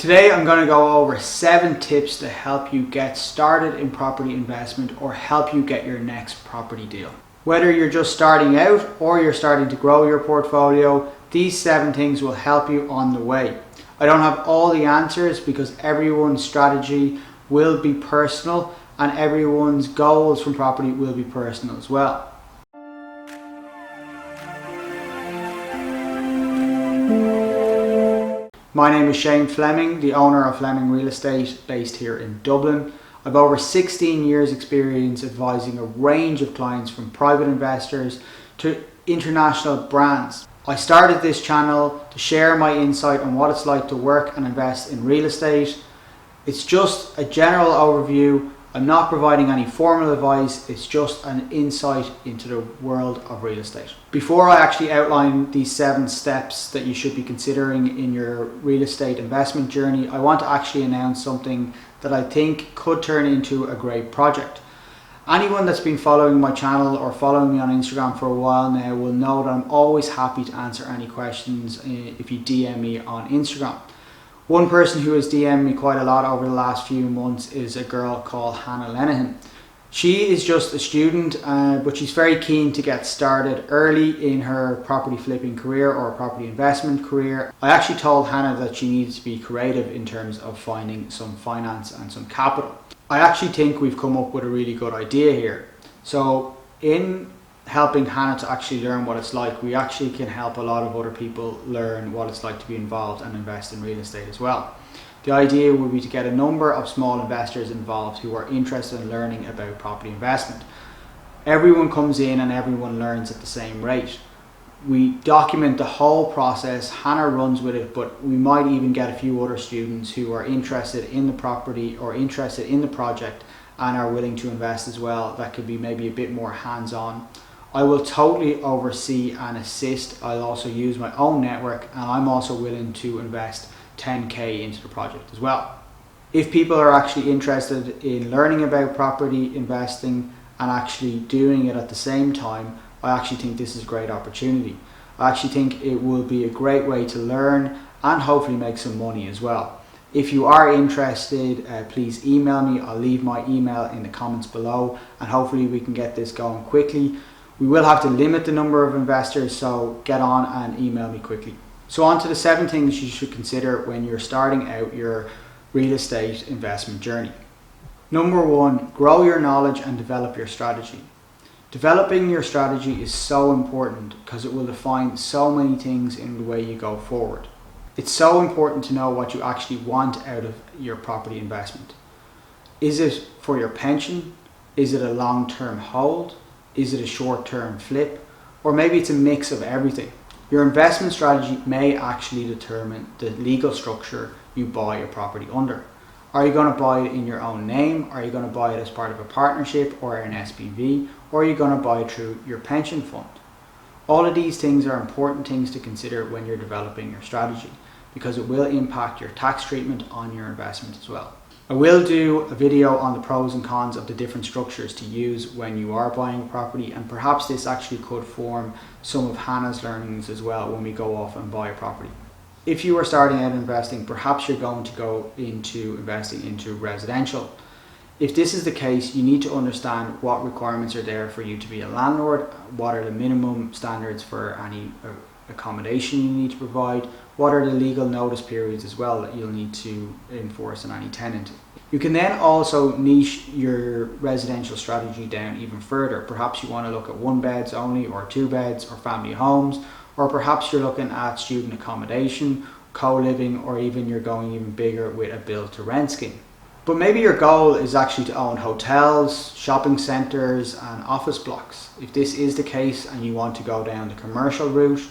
Today I'm going to go over 7 tips to help you get started in property investment or help you get your next property deal. Whether you're just starting out or you're starting to grow your portfolio, these 7 things will help you on the way. I don't have all the answers because everyone's strategy will be personal and everyone's goals from property will be personal as well. My name is Shane Fleming, the owner of Fleming Real Estate based here in Dublin. I've over 16 years experience advising a range of clients from private investors to international brands. I started this channel to share my insight on what it's like to work and invest in real estate. It's just a general overview. I'm not providing any formal advice, it's just an insight into the world of real estate. Before I actually outline these 7 steps that you should be considering in your real estate investment journey, I want to actually announce something that I think could turn into a great project. Anyone that's been following my channel or following me on Instagram for a while now will know that I'm always happy to answer any questions if you DM me on Instagram. One person who has DM'd me quite a lot over the last few months is a girl called Hannah Lenihan. She is just a student, but she's very keen to get started early in her property flipping career or property investment career. I actually told Hannah that she needs to be creative in terms of finding some finance and some capital. I actually think we've come up with a really good idea here. So in helping Hannah to actually learn what it's like, we actually can help a lot of other people learn what it's like to be involved and invest in real estate as well. The idea would be to get a number of small investors involved who are interested in learning about property investment. Everyone comes in and everyone learns at the same rate. We document the whole process, Hannah runs with it, but we might even get a few other students who are interested in the property or interested in the project and are willing to invest as well. That could be maybe a bit more hands-on. I will totally oversee and assist. I'll also use my own network and I'm also willing to invest 10k into the project as well. If people are actually interested in learning about property investing and actually doing it at the same time, I actually think this is a great opportunity. I actually think it will be a great way to learn and hopefully make some money as well. If you are interested, please email me. I'll leave my email in the comments below and hopefully we can get this going quickly. We will have to limit the number of investors, so get on and email me quickly. So on to the 7 things you should consider when you're starting out your real estate investment journey. Number 1, grow your knowledge and develop your strategy. Developing your strategy is so important because it will define so many things in the way you go forward. It's so important to know what you actually want out of your property investment. Is it for your pension? Is it a long-term hold? Is it a short-term flip? Or maybe it's a mix of everything. Your investment strategy may actually determine the legal structure you buy a property under. Are you going to buy it in your own name? Are you going to buy it as part of a partnership or an SPV? Or are you going to buy it through your pension fund? All of these things are important things to consider when you're developing your strategy because it will impact your tax treatment on your investment as well. I will do a video on the pros and cons of the different structures to use when you are buying a property, and perhaps this actually could form some of Hannah's learnings as well when we go off and buy a property. If you are starting out investing, perhaps you're going to go into investing into residential. If this is the case, you need to understand what requirements are there for you to be a landlord, what are the minimum standards for any accommodation you need to provide, what are the legal notice periods as well that you'll need to enforce on any tenant. You can then also niche your residential strategy down even further. Perhaps you want to look at 1 beds only or 2 beds or family homes, or perhaps you're looking at student accommodation, co-living, or even you're going even bigger with a build to rent scheme. But maybe your goal is actually to own hotels, shopping centres and office blocks. If this is the case and you want to go down the commercial route,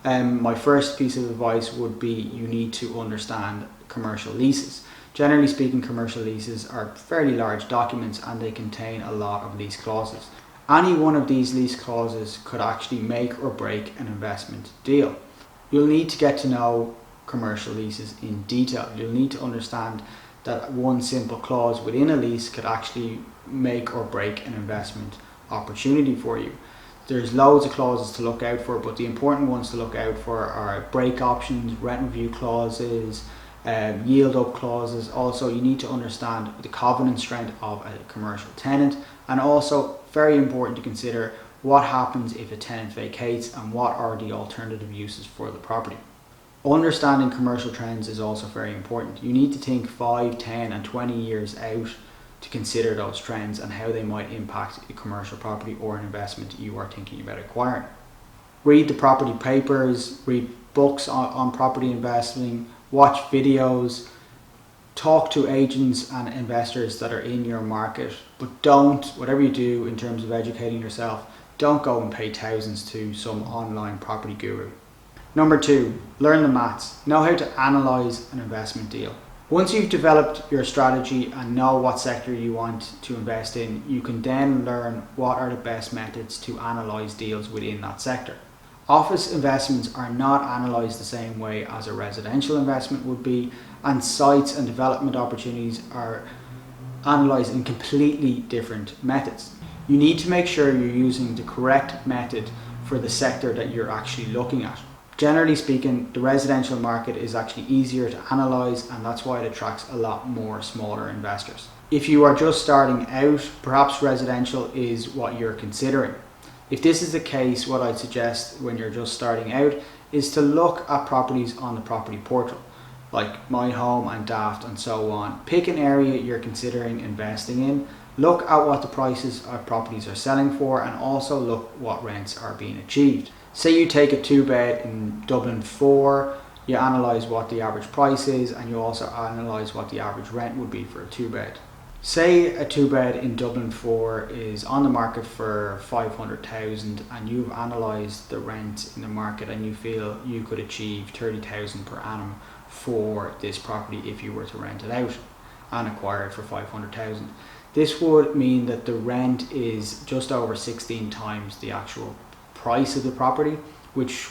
my first piece of advice would be you need to understand commercial leases. Generally speaking, commercial leases are fairly large documents and they contain a lot of lease clauses. Any one of these lease clauses could actually make or break an investment deal. You'll need to get to know commercial leases in detail. You'll need to understand that one simple clause within a lease could actually make or break an investment opportunity for you. There's loads of clauses to look out for, but the important ones to look out for are break options, rent review clauses, yield up clauses. Also, you need to understand the covenant strength of a commercial tenant, and also very important to consider what happens if a tenant vacates and what are the alternative uses for the property. Understanding commercial trends is also very important. You need to think 5, 10 and 20 years out to consider those trends and how they might impact a commercial property or an investment you are thinking about acquiring. Read the property papers, read books on property investing, watch videos, talk to agents and investors that are in your market, but don't, whatever you do in terms of educating yourself, don't go and pay thousands to some online property guru. Number 2, learn the maths. Know how to analyze an investment deal. Once you've developed your strategy and know what sector you want to invest in, you can then learn what are the best methods to analyze deals within that sector. Office investments are not analysed the same way as a residential investment would be, and sites and development opportunities are analysed in completely different methods. You need to make sure you're using the correct method for the sector that you're actually looking at. Generally speaking, the residential market is actually easier to analyse, and that's why it attracts a lot more smaller investors. If you are just starting out, perhaps residential is what you're considering. If this is the case, what I'd suggest when you're just starting out is to look at properties on the property portal, like My Home and Daft and so on. Pick an area you're considering investing in, look at what the prices of properties are selling for, and also look what rents are being achieved. Say you take a 2-bed in Dublin 4, you analyse what the average price is, and you also analyse what the average rent would be for a 2-bed. Say a 2-bed in Dublin 4 is on the market for 500,000 and you've analysed the rent in the market and you feel you could achieve 30,000 per annum for this property if you were to rent it out and acquire it for 500,000. This would mean that the rent is just over 16 times the actual price of the property, which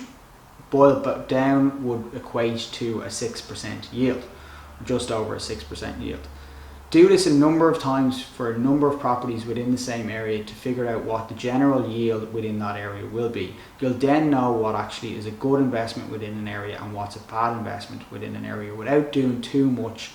boiled down would equate to a 6% yield, just over a 6% yield. Do this a number of times for a number of properties within the same area to figure out what the general yield within that area will be. You'll then know what actually is a good investment within an area and what's a bad investment within an area without doing too much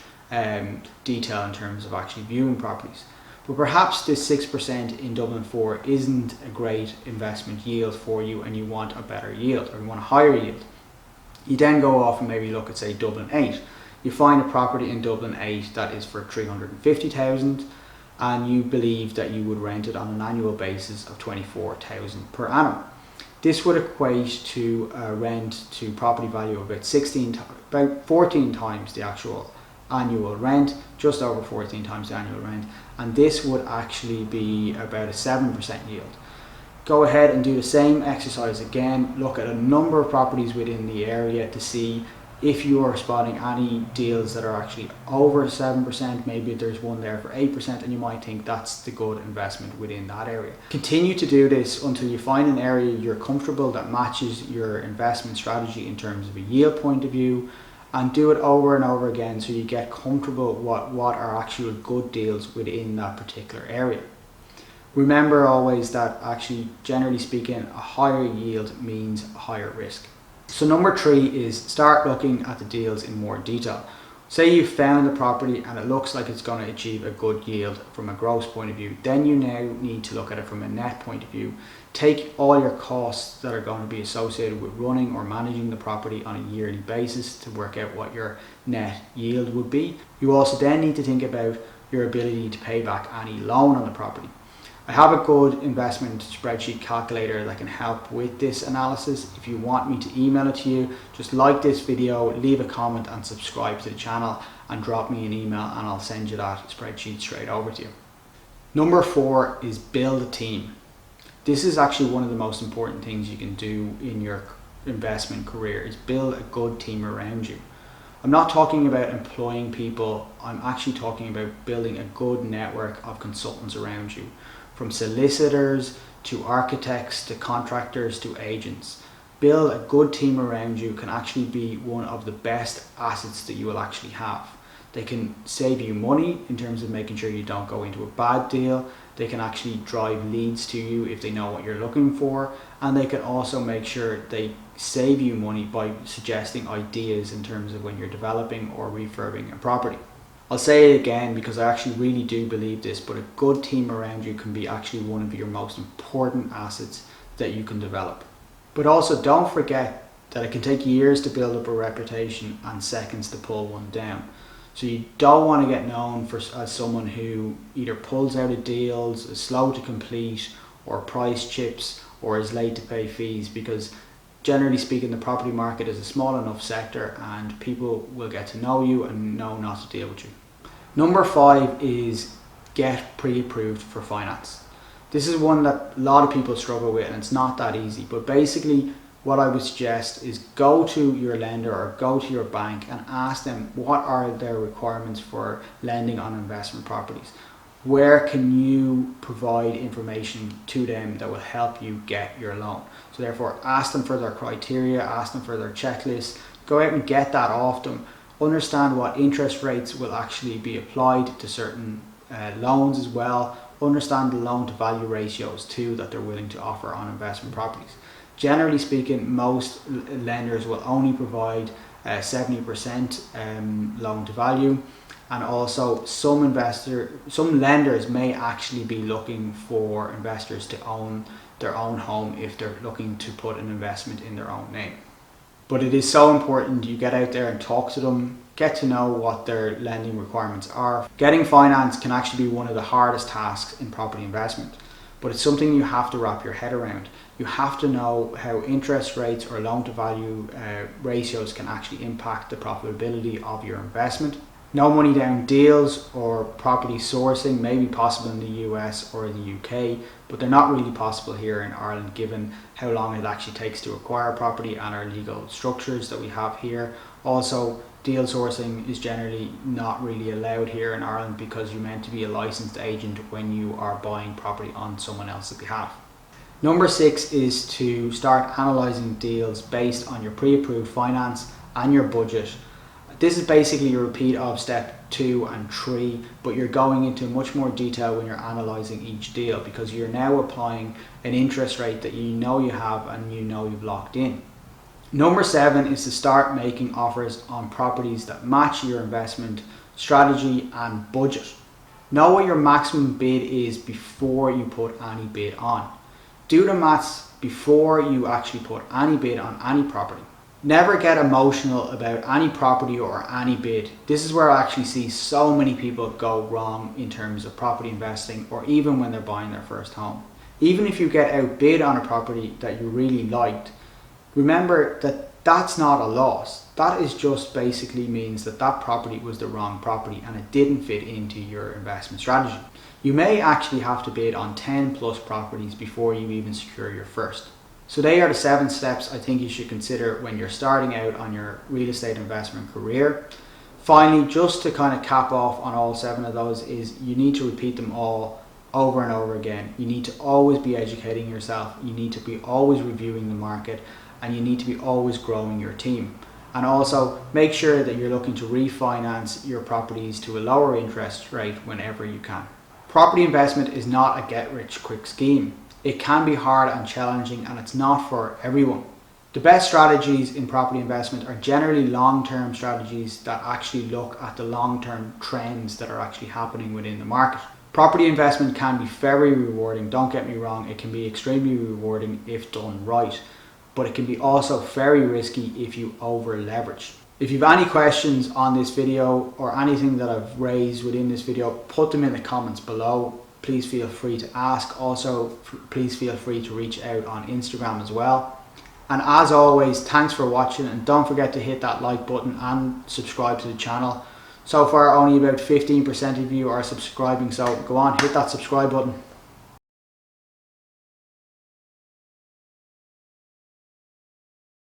detail in terms of actually viewing properties. But perhaps this 6% in Dublin 4 isn't a great investment yield for you and you want a better yield or you want a higher yield. You then go off and maybe look at, say, Dublin 8. You find a property in Dublin 8 that is for 350,000 and you believe that you would rent it on an annual basis of 24,000 per annum. This would equate to a rent to property value of about 14 times the actual annual rent, just over 14 times the annual rent, and this would actually be about a 7% yield. Go ahead and do the same exercise again, look at a number of properties within the area to see if you are spotting any deals that are actually over 7%, maybe there's one there for 8% and you might think that's the good investment within that area. Continue to do this until you find an area you're comfortable that matches your investment strategy in terms of a yield point of view, and do it over and over again so you get comfortable what are actual good deals within that particular area. Remember always that actually, generally speaking, a higher yield means a higher risk. So number 3 is start looking at the deals in more detail. Say you found the property and it looks like it's going to achieve a good yield from a gross point of view, then you now need to look at it from a net point of view. Take all your costs that are going to be associated with running or managing the property on a yearly basis to work out what your net yield would be. You also then need to think about your ability to pay back any loan on the property. I have a good investment spreadsheet calculator that can help with this analysis. If you want me to email it to you, just like this video, leave a comment and subscribe to the channel and drop me an email and I'll send you that spreadsheet straight over to you. Number 4 is build a team. This is actually one of the most important things you can do in your investment career, is build a good team around you. I'm not talking about employing people, I'm actually talking about building a good network of consultants around you. From solicitors to architects to contractors to agents. Build a good team around you can actually be one of the best assets that you will actually have. They can save you money in terms of making sure you don't go into a bad deal. They can actually drive leads to you if they know what you're looking for, and they can also make sure they save you money by suggesting ideas in terms of when you're developing or refurbing a property. I'll say it again because I actually really do believe this, but a good team around you can be actually one of your most important assets that you can develop. But also don't forget that it can take years to build up a reputation and seconds to pull one down. So you don't want to get known as someone who either pulls out of deals, is slow to complete, or price chips, or is late to pay fees, because generally speaking the property market is a small enough sector and people will get to know you and know not to deal with you. Number 5 is get pre-approved for finance. This is one that a lot of people struggle with, and it's not that easy, but basically what I would suggest is go to your lender or go to your bank and ask them what are their requirements for lending on investment properties. Where can you provide information to them that will help you get your loan? So therefore ask them for their criteria, ask them for their checklist, go out and get that off them. Understand what interest rates will actually be applied to certain loans as well. Understand the loan to value ratios too that they're willing to offer on investment properties. Generally speaking, most lenders will only provide 70% loan to value, and also some lenders may actually be looking for investors to own their own home if they're looking to put an investment in their own name. But it is so important you get out there and talk to them, get to know what their lending requirements are. Getting finance can actually be one of the hardest tasks in property investment, but it's something you have to wrap your head around. You have to know how interest rates or loan to value ratios can actually impact the profitability of your investment. No money down deals or property sourcing may be possible in the US or the UK, but they're not really possible here in Ireland given how long it actually takes to acquire property and our legal structures that we have here. Also, deal sourcing is generally not really allowed here in Ireland because you're meant to be a licensed agent when you are buying property on someone else's behalf. Number 6 is to start analysing deals based on your pre-approved finance and your budget. This is basically a repeat of step 2 and 3, but you're going into much more detail when you're analysing each deal because you're now applying an interest rate that you know you have and you know you've locked in. Number 7 is to start making offers on properties that match your investment strategy and budget. Know what your maximum bid is before you put any bid on. Do the maths before you actually put any bid on any property. Never get emotional about any property or any bid. This is where I actually see so many people go wrong in terms of property investing or even when they're buying their first home. Even if you get outbid on a property that you really liked, remember that that's not a loss. That is just basically means that that property was the wrong property and it didn't fit into your investment strategy. You may actually have to bid on 10 plus properties before you even secure your first. So they are the 7 steps I think you should consider when you're starting out on your real estate investment career. Finally, just to kind of cap off on all 7 of those is you need to repeat them all over and over again. You need to always be educating yourself. You need to be always reviewing the market, and you need to be always growing your team. And also make sure that you're looking to refinance your properties to a lower interest rate whenever you can. Property investment is not a get-rich-quick scheme. It can be hard and challenging, and it's not for everyone. The best strategies in property investment are generally long-term strategies that actually look at the long-term trends that are actually happening within the market. Property investment can be very rewarding, don't get me wrong, it can be extremely rewarding if done right, but it can be also very risky if you over leverage. If you have any questions on this video or anything that I've raised within this video, put them in the comments below. Please feel free to ask. Also, please feel free to reach out on Instagram as well. And as always, thanks for watching, and don't forget to hit that like button and subscribe to the channel. So far, only about 15% of you are subscribing, so go on, hit that subscribe button.